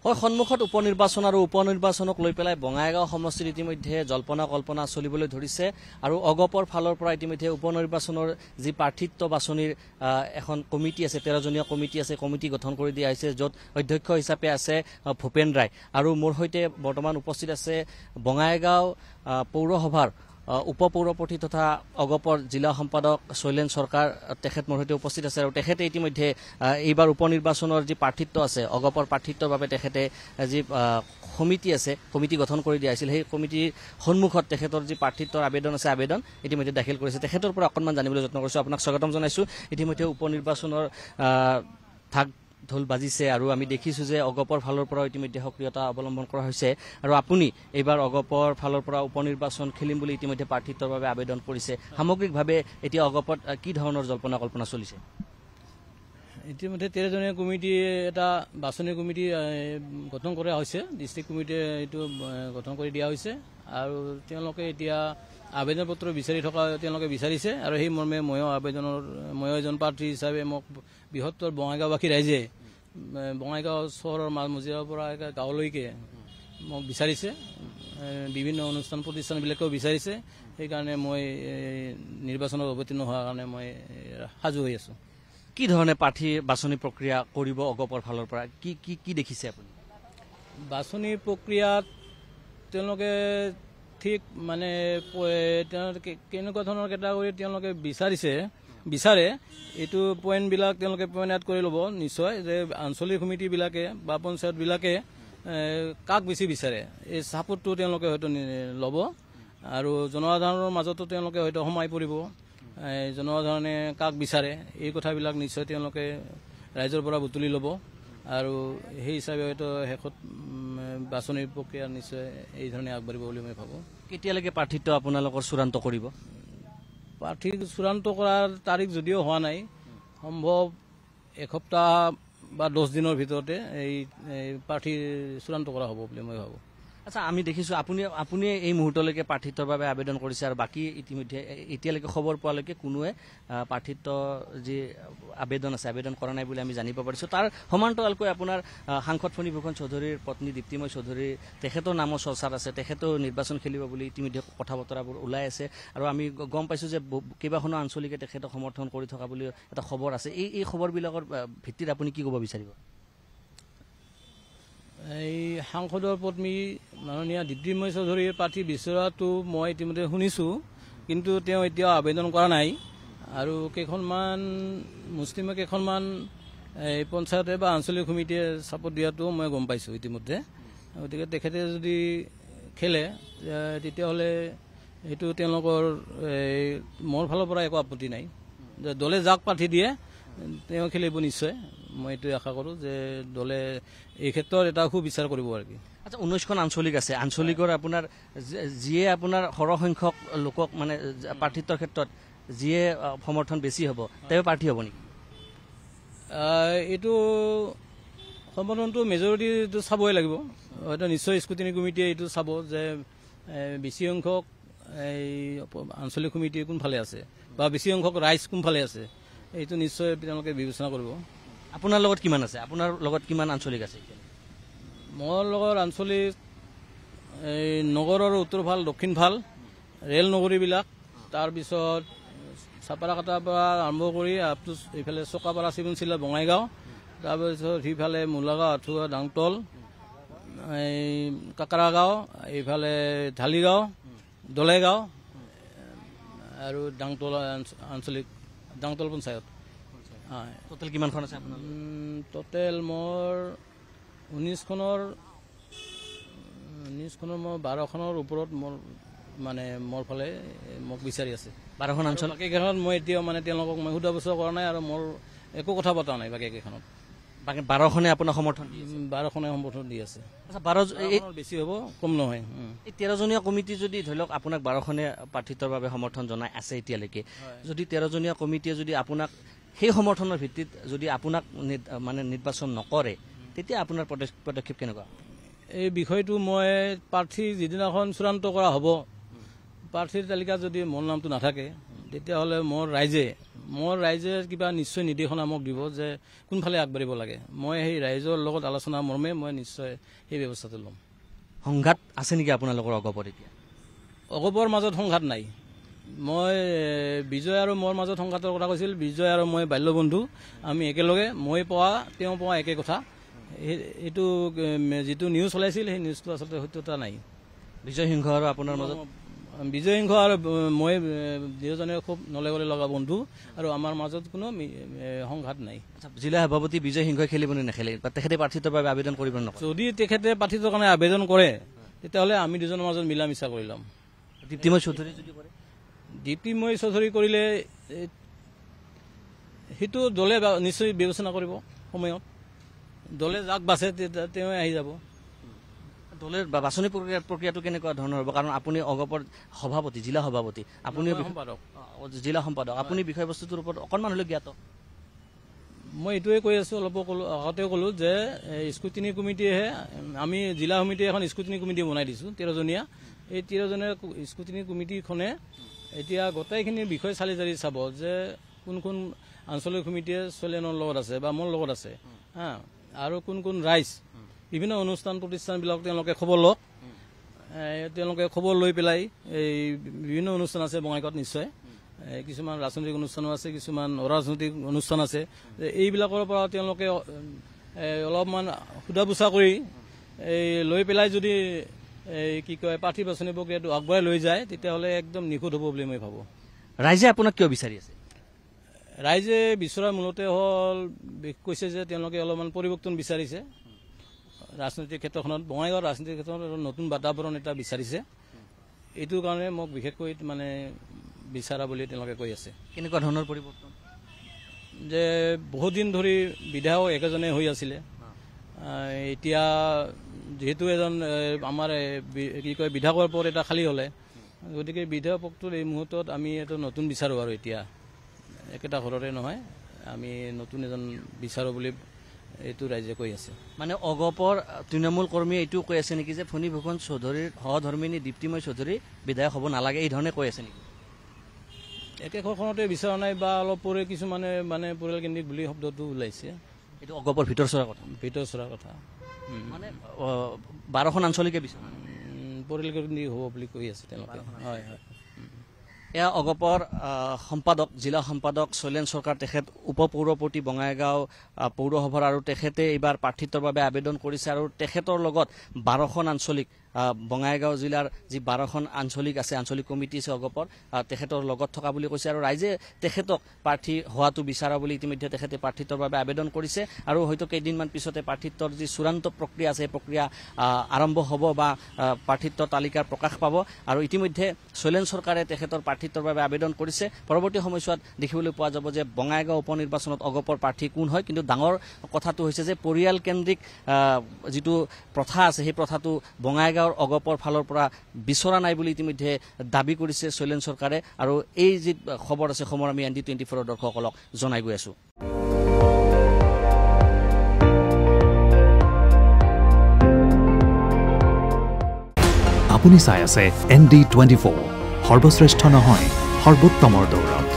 হয়, সন্মুখত উপনিৰ্বাচন আৰু উপনিৰ্বাচনক লৈ পেলাই বঙাইগাঁও সমষ্টিত ইতিমধ্যে জল্পনা কল্পনা চলিবলৈ ধৰিছে আৰু অগপৰ ফালৰ পৰা ইতিমধ্যে উপনিৰ্বাচনৰ যি প্ৰাৰ্থিত্ব বাছনিৰ এখন কমিটি আছে, 13জনীয়া কমিটি আছে, কমিটি গঠন কৰি দিয়া হৈছে, য'ত অধ্যক্ষ হিচাপে আছে ভূপেন ৰায়। আৰু মোৰ সৈতে বৰ্তমান উপস্থিত আছে বঙাইগাঁও পৌৰসভাৰ উপপৌৰপতি তথা অগপৰ জিলা সম্পাদক শৈলেন চৰকাৰ, তেখেত মোৰ সৈতে উপস্থিত আছে আৰু তেখেতে ইতিমধ্যে এইবাৰ উপনিৰ্বাচনৰ যি প্ৰাৰ্থিত্ব আছে, অগপৰ প্ৰাৰ্থিত্বৰ বাবে তেখেতে যি সমিতি আছে, কমিটি গঠন কৰি দিয়া হৈছিল, সেই কমিটিৰ সন্মুখত তেখেতৰ যি প্ৰাৰ্থিত্বৰ আবেদন আছে, আবেদন ইতিমধ্যে দাখিল কৰিছে। তেখেতৰ পৰা অকণমান জানিবলৈ যত্ন কৰিছোঁ। আপোনাক স্বাগতম জনাইছোঁ। ইতিমধ্যে উপনিৰ্বাচনৰ ভাগ ঢোল বাজিছে আৰু আমি দেখিছোঁ যে অগপৰ ফালৰ পৰা ইতিমধ্যে সক্ৰিয়তা অৱলম্বন কৰা হৈছে আৰু আপুনি এইবাৰ অগপৰ ফালৰ পৰা উপনিৰ্বাচন খেলিম বুলি ইতিমধ্যে প্ৰাৰ্থিত্বৰ বাবে আবেদন কৰিছে। সামগ্ৰিকভাৱে এতিয়া অগপত কি ধৰণৰ জল্পনা কল্পনা চলিছে? ইতিমধ্যে 13জনীয়া কমিটি এটা বাছনি কমিটি গঠন কৰা হৈছে, ডিষ্ট্ৰিক্ট কমিটিয়ে এইটো গঠন কৰি দিয়া হৈছে আৰু তেওঁলোকে এতিয়া আবেদন পত্ৰ বিচাৰি থকা তেওঁলোকে বিচাৰিছে আৰু সেই মৰ্মে ময়ো এজন প্ৰাৰ্থী হিচাপে মোক বৃহত্তৰ বঙাইগাঁওবাসী ৰাইজে বঙাইগাঁও চহৰৰ মাজমজিয়াৰ পৰা গাঁৱলৈকে মোক বিচাৰিছে, বিভিন্ন অনুষ্ঠান প্ৰতিষ্ঠানবিলাকেও বিচাৰিছে। সেইকাৰণে মই নিৰ্বাচনত অৱতীৰ্ণ হোৱাৰ কাৰণে মই সাজু হৈ আছোঁ। কি ধৰণে প্ৰাৰ্থী বাছনি প্ৰক্ৰিয়া কৰিব অগপৰ ফালৰ পৰা, কি দেখিছে আপুনি? বাছনি প্ৰক্ৰিয়াত তেওঁলোকে ঠিক মানে তেওঁলোকে কেনেকুৱা ধৰণৰ কেটাগৰী তেওঁলোকে বিচাৰে এইটো পইণ্টবিলাক তেওঁলোকে পইণ্ট আউট কৰি ল'ব নিশ্চয়, যে আঞ্চলিক সমিতিবিলাকে বা পঞ্চায়তবিলাকে কাক বেছি বিচাৰে, এই ছাপোৰ্টটো তেওঁলোকে হয়তো ল'ব আৰু জনসাধাৰণৰ মাজতো তেওঁলোকে হয়তো সোমাই পৰিব। জনসাধাৰণে কাক বিচাৰে এই কথাবিলাক নিশ্চয় তেওঁলোকে ৰাইজৰ পৰা বুটলি ল'ব আৰু সেই হিচাপে হয়তো শেষত বাছনিৰ প্ৰক্ৰিয়া নিশ্চয় এই ধৰণে আগবাঢ়িব বুলি মই ভাবোঁ। কেতিয়ালৈকে প্ৰাৰ্থিত্ব আপোনালোকৰ চূড়ান্ত কৰিব? প্ৰাৰ্থী চূড়ান্ত কৰাৰ তাৰিখ যদিও হোৱা নাই, সম্ভৱ এসপ্তাহ বা 10 দিনৰ ভিতৰতে এই প্ৰাৰ্থী চূড়ান্ত কৰা হ'ব বুলি মই ভাবোঁ। আচ্ছা, আমি দেখিছোঁ আপুনি এই মুহূৰ্তলৈকে প্ৰাৰ্থিত্বৰ বাবে আবেদন কৰিছে আৰু বাকী ইতিমধ্যে এতিয়ালৈকে খবৰ পোৱালৈকে কোনোৱে প্ৰাৰ্থিত্ব যি আবেদন আছে, আবেদন কৰা নাই বুলি আমি জানিব পাৰিছোঁ। তাৰ সমান্তৰালকৈ আপোনাৰ সাংসদ ফণীভূষণ চৌধুৰীৰ পত্নী দীপ্তিময় চৌধুৰী, তেখেতৰ নামৰ চৰ্চাত আছে, তেখেতেও নিৰ্বাচন খেলিব বুলি ইতিমধ্যে কথা বতৰাবোৰ ওলাই আছে আৰু আমি গম পাইছোঁ যে কেইবাখনো আঞ্চলিকে তেখেতক সমৰ্থন কৰি থকা বুলি এটা খবৰ আছে। এই খবৰবিলাকৰ ভিত্তিত আপুনি কি ক'ব বিচাৰিব? এই সাংসদৰ পত্নী মাননীয়া দীপ্তিময় চৌধুৰীৰ প্ৰাৰ্থী বিচৰাটো মই ইতিমধ্যে শুনিছোঁ, কিন্তু তেওঁ এতিয়াও আবেদন কৰা নাই আৰু মুছলিমে কেইখনমান এই পঞ্চায়তে বা আঞ্চলিক সমিতিয়ে ছাপোৰ্ট দিয়াটো মই গম পাইছোঁ ইতিমধ্যে। গতিকে তেখেতে যদি খেলে তেতিয়াহ'লে সেইটো তেওঁলোকৰ মোৰ ফালৰ পৰা একো আপত্তি নাই, যে দলে যাক প্ৰাৰ্থী দিয়ে তেওঁ খেলিব নিশ্চয়। মই এইটোৱে আশা কৰোঁ যে দলে এই ক্ষেত্ৰত এটা সুবিচাৰ কৰিব আৰু কি। আচ্ছা, 19খন আঞ্চলিক আছে, আঞ্চলিকৰ আপোনাৰ যিয়ে আপোনাৰ সৰহসংখ্যক লোকক মানে প্ৰাৰ্থিত্বৰ ক্ষেত্ৰত যিয়ে সমৰ্থন বেছি হ'ব তেওঁ প্ৰাৰ্থী হ'ব নেকি? এইটো সমৰ্থনটো মেজৰিটিটো চাবই লাগিব, হয়তো নিশ্চয় স্ক্ৰুটিনি কমিটিয়ে এইটো চাব যে বেছি সংখ্যক এই আঞ্চলিক সমিতি কোনফালে আছে বা বেছি সংখ্যক ৰাইজ কোনফালে আছে, এইটো নিশ্চয় তেওঁলোকে বিবেচনা কৰিব। আপোনাৰ লগত কিমান আছে? আপোনাৰ লগত কিমান আঞ্চলিক আছে? মোৰ লগত আঞ্চলিক এই নগৰৰ উত্তৰ ভাল, দক্ষিণ ভাল, ৰেল নগৰীবিলাক, তাৰপিছত চাপাৰাকাটাৰ পৰা আৰম্ভ কৰি এইফালে চকাপাৰা চিবনচিলা বঙাইগাঁও, তাৰপিছত সিফালে মূলাগাঁও, আঠুৱা, ডাংতল, এই কাকৰাগাঁও, এইফালে ঢালিগাঁও, দলেগাঁও আৰু ডাংতল আঞ্চলিক, ডাংতল পঞ্চায়ত। টোটেল কিমানখন আছে আপোনাৰ? টোটেল মোৰ 19খনৰ মই 12খনৰ ওপৰত মোৰ ফালে মোক বিচাৰি আছে। 12খন অঞ্চল। বাকীকেইখনত মই এতিয়াও মানে তেওঁলোকক মই সোধা পোছা কৰা নাই আৰু মোৰ একো কথা পতা নাই। বাকীকেইখনত 12খনে আপোনাৰ সমৰ্থন? 12খনে সমৰ্থন দি আছে। আচ্ছা, 12 বেছি হ'ব, কম নহয়। এই 13জনীয়া কমিটি যদি ধৰি লওক আপোনাক 12খনে প্ৰাৰ্থিত্বৰ বাবে সমৰ্থন জনাই আছে এতিয়ালৈকে, যদি 13জনীয়া কমিটিয়ে যদি আপোনাক সেই সমৰ্থনৰ ভিত্তিত যদি আপোনাক মানে নিৰ্বাচন নকৰে, তেতিয়া আপোনাৰ পদক্ষেপ কেনেকুৱা? এই বিষয়টো মই প্ৰাৰ্থী যিদিনাখন চূড়ান্ত কৰা হ'ব, প্ৰাৰ্থীৰ তালিকাত যদি মোৰ নামটো নাথাকে তেতিয়াহ'লে মোৰ ৰাইজে কিবা নিশ্চয় নিৰ্দেশনা মোক দিব যে কোনফালে আগবাঢ়িব লাগে। মই সেই ৰাইজৰ লগত আলোচনা মৰ্মে মই নিশ্চয় সেই ব্যৱস্থাটো ল'ম। সংঘাত আছে নেকি আপোনালোকৰ অগপত এতিয়া? অগপৰ মাজত সংঘাত নাই। মই বিজয় আৰু মোৰ মাজত সংঘাতৰ কথা কৈছিল। বিজয় আৰু মই বাল্য বন্ধু, আমি একেলগে, মই পোৱা তেওঁ পোৱা একে কথা। এইটো যিটো নিউজ ওলাইছিল সেই নিউজটো আচলতে সত্যতা নাই। বিজয় সিংহ আৰু আপোনাৰ মাজত? বিজয় সিংহ আৰু মই দুয়োজনে খুব নলে গলে লগা বন্ধু, আৰু আমাৰ মাজত কোনো সংঘাত নাই। জিলা সভাপতি বিজয় সিংহই খেলিব নে নেখেলে, বা তেখেতে প্ৰাৰ্থিত্বৰ বাবে আবেদন কৰিব নকৰে? যদি তেখেতে প্ৰাৰ্থিত্বৰ কাৰণে আবেদন কৰে তেতিয়াহ'লে আমি দুজনৰ মাজত মিলা মিছা কৰি ল'ম। দীপ্তিময় চৌধুৰী যদি কৰে? দীপ্তিময় চৌধুৰী কৰিলে সেইটো দলে নিশ্চয় বিবেচনা কৰিব। সময়ত দলে যাক বাছে তেওঁ আহি যাব। দলেৰ বাছনি প্ৰক্ৰিয়াটো কেনেকুৱা ধৰণৰ হ'ব? কাৰণ আপুনি অগপৰ সভাপতি, জিলা সভাপতি, আপুনি জিলা সম্পাদক, আপুনি বিষয়বস্তুটোৰ ওপৰত অকণমান হ'লেও জ্ঞাত। মই এইটোৱে কৈ আছোঁ, অলপ আগতেও ক'লোঁ যে স্কুটিনি কমিটিয়েহে, আমি জিলা সমিতিয়ে এখন স্কুটিনি কমিটি বনাই দিছোঁ 13জনীয়া। এই 13জনীয়া স্কুটিনি কমিটিখনে এতিয়া গোটেইখিনি বিষয় চালি জাৰি চাব যে কোন কোন আঞ্চলিক সমিতিয়ে চলেনৰ লগত আছে বা মোৰ লগত আছে, আৰু কোন কোন ৰাইজ, বিভিন্ন অনুষ্ঠান প্ৰতিষ্ঠানবিলাক তেওঁলোকে খবৰ লওক। তেওঁলোকে খবৰ লৈ পেলাই এই বিভিন্ন অনুষ্ঠান আছে বঙাইগাঁৱত, নিশ্চয় কিছুমান ৰাজনৈতিক অনুষ্ঠানো আছে, কিছুমান অৰাজনৈতিক অনুষ্ঠান আছে। এইবিলাকৰ পৰা তেওঁলোকে অলপমান সোধা পোছা কৰি লৈ পেলাই যদি কি কয় প্ৰাৰ্থী বাছনি প্ৰক্ৰিয়াটো আগবঢ়াই লৈ যায় তেতিয়াহ'লে একদম নিখুঁত হ'ব বুলি মই ভাবোঁ। ৰাইজে আপোনাক কিয় বিচাৰি আছে? ৰাইজে বিচৰা মূলতে হ'ল, কৈছে যে তেওঁলোকে অলপমান পৰিৱৰ্তন বিচাৰিছে ৰাজনৈতিক ক্ষেত্ৰখনত, বঙাইগাঁৱৰ ৰাজনৈতিক ক্ষেত্ৰত নতুন বাতাবৰণ এটা বিচাৰিছে। এইটোৰ কাৰণে মোক বিশেষকৈ মানে বিচাৰা বুলি তেওঁলোকে কৈ আছে। কেনেকুৱা ধৰণৰ পৰিৱৰ্তন? যে বহুত দিন ধৰি বিধায়ক একেজনে হৈ আছিলে, এতিয়া যিহেতু এজন আমাৰ কি কয় বিধায়কৰ পদ এটা খালী হ'লে, গতিকে বিধায়ক পদটোৰ এই মুহূৰ্তত আমি এটা নতুন বিচাৰোঁ। আৰু এতিয়া একেটা ঘৰৰে নহয়, আমি নতুন এজন বিচাৰোঁ বুলি এইটো ৰাইজে কৈ আছে। মানে অগপৰ তৃণমূল কৰ্মীয়ে এইটো কৈ আছে নেকি যে ফণীভূষণ চৌধুৰীৰ সহধৰ্মিনী দীপ্তিময় চৌধুৰী বিধায়ক হ'ব নালাগে, এই ধৰণে কৈ আছে নেকি? একে ঘৰখনতে বিচৰা নাই, বা অলপ পৰে কিছুমানে মানে পৰিয়াল কেন্দ্ৰিক বুলি শব্দটো ওলাইছে। এইটো অগপৰ ভিতৰ চৰা কথা? ভিতৰ চৰা কথা, মানে 12খন আঞ্চলিকে বিচাৰে, পৰিয়াল কেন্দ্ৰিক হ'ব বুলি কৈ আছে তেওঁলোকে। হয় হয়। এয়া অগপৰ সম্পাদক, জিলা সম্পাদক শৈলেন চৰকাৰ, তেখেত উপ পৌৰপতি বঙাইগাঁও পৌৰসভাৰ, আৰু তেখেতে এইবাৰ প্ৰাৰ্থিত্বৰ বাবে আবেদন কৰিছে। আৰু তেখেতৰ লগত 12খন আঞ্চলিক, বঙাইগাঁও জিলাৰ যি 12খন আঞ্চলিক আছে, আঞ্চলিক কমিটি আছে অগপৰ, তেখেতৰ লগত থকা বুলি কৈছে। আৰু ৰাইজে তেখেতক প্ৰাৰ্থী হোৱাটো বিচাৰা বুলি ইতিমধ্যে তেখেতে প্ৰাৰ্থিত্বৰ বাবে আবেদন কৰিছে। আৰু হয়তো কেইদিনমান পিছতে প্ৰাৰ্থিত্বৰ যি চূড়ান্ত প্ৰক্ৰিয়া আছে, এই প্ৰক্ৰিয়া আৰম্ভ হ'ব বা প্ৰাৰ্থিত্ব তালিকাৰ প্ৰকাশ পাব। আৰু ইতিমধ্যে শৈলেন চৰকাৰে তেখেতৰ প্ৰাৰ্থিত্বৰ বাবে আবেদন কৰিছে। পৰৱৰ্তী সময়ছোৱাত দেখিবলৈ পোৱা যাব যে বঙাইগাঁও উপ নিৰ্বাচনত অগপৰ প্ৰাৰ্থী কোন হয়। কিন্তু ডাঙৰ কথাটো হৈছে যে পৰিয়াল কেন্দ্ৰিক যিটো প্ৰথা আছে, সেই প্ৰথাটো বঙাইগাঁও অগপৰ ফালৰ পৰা বিচৰা নাই বুলি ইতিমধ্যে দাবী কৰিছে শৈলেন চৰকাৰে। আৰু এই যি খবৰ আছে, খবৰ আমি ND24 দৰ্শকসকলক জনাই গৈ আছো। আপুনি চাই আছে ND24, সৰ্বশ্ৰেষ্ঠ নহয়, সৰ্বোত্তমৰ দৌৰ।